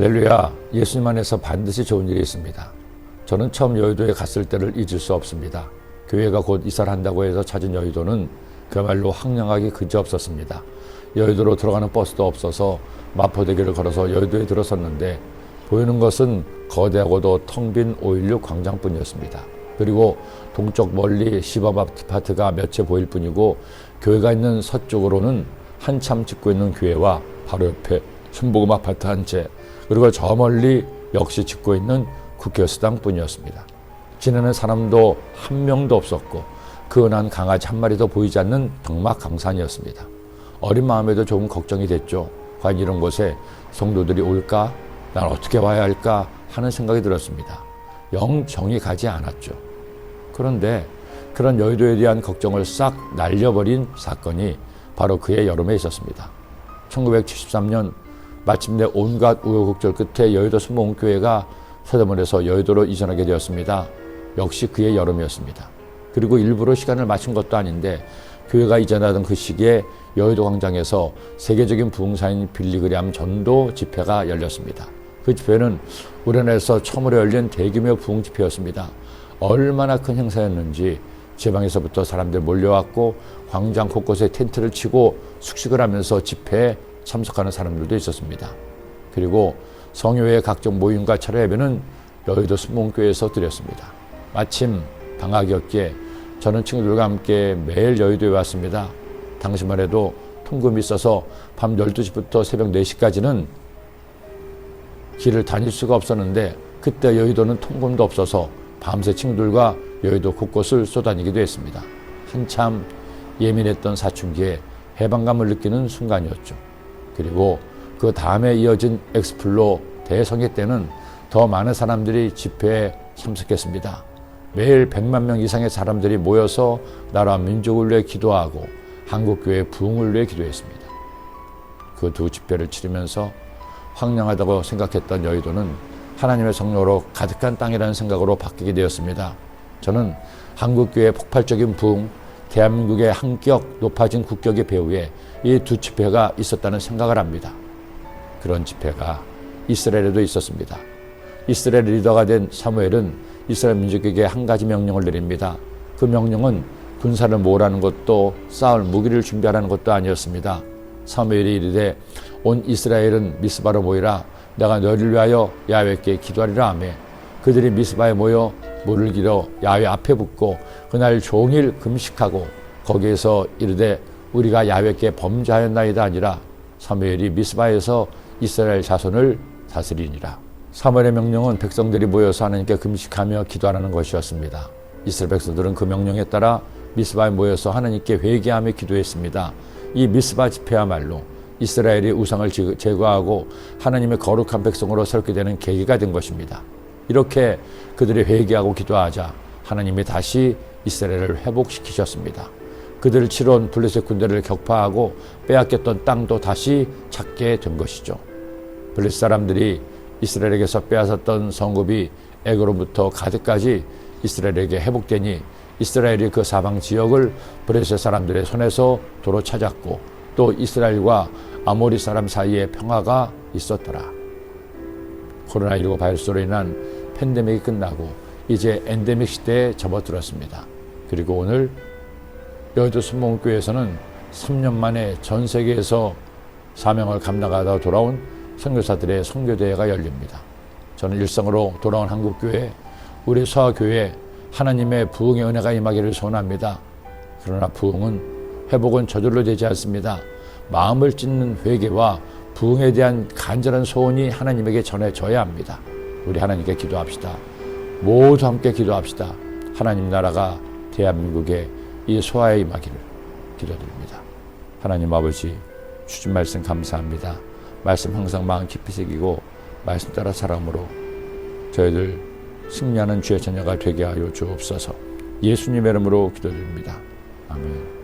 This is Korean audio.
할렐루야, 예수님 안에서 반드시 좋은 일이 있습니다. 저는 처음 여의도에 갔을 때를 잊을 수 없습니다. 교회가 곧 이사를 한다고 해서 찾은 여의도는 그야말로 황량하기 그지없었습니다. 여의도로 들어가는 버스도 없어서 마포대교를 걸어서 여의도에 들어섰는데 보이는 것은 거대하고도 텅 빈 516 광장뿐이었습니다. 그리고 동쪽 멀리 시범아파트가 몇 채 보일 뿐이고 교회가 있는 서쪽으로는 한참 짓고 있는 교회와 바로 옆에 순복음 아파트 한 채, 그리고 저 멀리 역시 짓고 있는 국회의사당뿐이었습니다. 지내는 사람도 한 명도 없었고 그은한 강아지 한 마리도 보이지 않는 적막강산이었습니다. 어린 마음에도 조금 걱정이 됐죠. 과연 이런 곳에 성도들이 올까? 난 어떻게 와야 할까? 하는 생각이 들었습니다. 영 정이 가지 않았죠. 그런데 그런 여의도에 대한 걱정을 싹 날려버린 사건이 바로 그해 여름에 있었습니다. 1973년 마침내 온갖 우여곡절 끝에 여의도 순복음교회가 서대문에서 여의도로 이전하게 되었습니다. 역시 그해 여름이었습니다. 그리고 일부러 시간을 맞춘 것도 아닌데 교회가 이전하던 그 시기에 여의도 광장에서 세계적인 부흥사인 빌리그램 전도 집회가 열렸습니다. 그 집회는 우리나라에서 처음으로 열린 대규모 부흥 집회였습니다. 얼마나 큰 행사였는지 지방에서부터 사람들 몰려왔고 광장 곳곳에 텐트를 치고 숙식을 하면서 집회에 참석하는 사람들도 있었습니다. 그리고 성교회의 각종 모임과 철회 예배는 여의도 순복음교회에서 드렸습니다. 마침 방학이었기에 저는 친구들과 함께 매일 여의도에 왔습니다. 당시만 해도 통금이 있어서 밤 12시부터 새벽 4시까지는 길을 다닐 수가 없었는데 그때 여의도는 통금도 없어서 밤새 친구들과 여의도 곳곳을 쏘다니기도 했습니다. 한참 예민했던 사춘기에 해방감을 느끼는 순간이었죠. 그리고 그 다음에 이어진 엑스플로 대성회 때는 더 많은 사람들이 집회에 참석했습니다. 매일 100만 명 이상의 사람들이 모여서 나라와 민족을 위해 기도하고 한국교회의 부흥을 위해 기도했습니다. 그 두 집회를 치르면서 황량하다고 생각했던 여의도는 하나님의 성령으로 가득한 땅이라는 생각으로 바뀌게 되었습니다. 저는 한국교회의 폭발적인 부흥, 대한민국의 한격 높아진 국격의 배후에 이 두 집회가 있었다는 생각을 합니다. 그런 집회가 이스라엘에도 있었습니다. 이스라엘 리더가 된 사무엘은 이스라엘 민족에게 한 가지 명령을 내립니다. 그 명령은 군사를 모으라는 것도 싸울 무기를 준비하라는 것도 아니었습니다. 사무엘이 이르되 온 이스라엘은 미스바로 모이라. 내가 너희를 위하여 야훼께 기도하리라 하며 그들이 미스바에 모여 물을 길어 야훼 앞에 붓고 그날 종일 금식하고 거기에서 이르되 우리가 야훼께 범죄하였나이다 아니라 사무엘이 미스바에서 이스라엘 자손을 다스리니라. 사무엘의 명령은 백성들이 모여서 하나님께 금식하며 기도하라는 것이었습니다. 이스라엘 백성들은 그 명령에 따라 미스바에 모여서 하나님께 회개하며 기도했습니다. 이 미스바 집회야말로 이스라엘이 우상을 제거하고 하나님의 거룩한 백성으로 새롭게 되는 계기가 된 것입니다. 이렇게 그들이 회개하고 기도하자 하나님이 다시 이스라엘을 회복시키셨습니다. 그들을 치러온 블레셋 군대를 격파하고 빼앗겼던 땅도 다시 찾게 된 것이죠. 블레셋 사람들이 이스라엘에게서 빼앗았던 성읍이 에그로부터 가드까지 이스라엘에게 회복되니 이스라엘이 그 사방 지역을 블레셋 사람들의 손에서 도로 찾았고 또 이스라엘과 아모리 사람 사이에 평화가 있었더라. 코로나19 바이러스로 인한 팬데믹이 끝나고 이제 엔데믹 시대에 접어들었습니다. 그리고 오늘 여의도 순복음교회에서는 3년 만에 전 세계에서 사명을 감당하다 돌아온 선교사들의 선교대회가 열립니다. 저는 일상으로 돌아온 한국교회, 우리 서하교회에 하나님의 부흥의 은혜가 임하기를 소원합니다. 그러나 부흥은 회복은 저절로 되지 않습니다. 마음을 찢는 회개와 부흥에 대한 간절한 소원이 하나님에게 전해져야 합니다. 우리 하나님께 기도합시다. 모두 함께 기도합시다. 하나님 나라가 대한민국에 이 소아에 임하기를 기도드립니다. 하나님 아버지, 주신 말씀 감사합니다. 말씀 항상 마음 깊이 새기고 말씀 따라 살아감으로 저희들 승리하는 주의 자녀가 되게 하여 주옵소서. 예수님의 이름으로 기도드립니다. 아멘.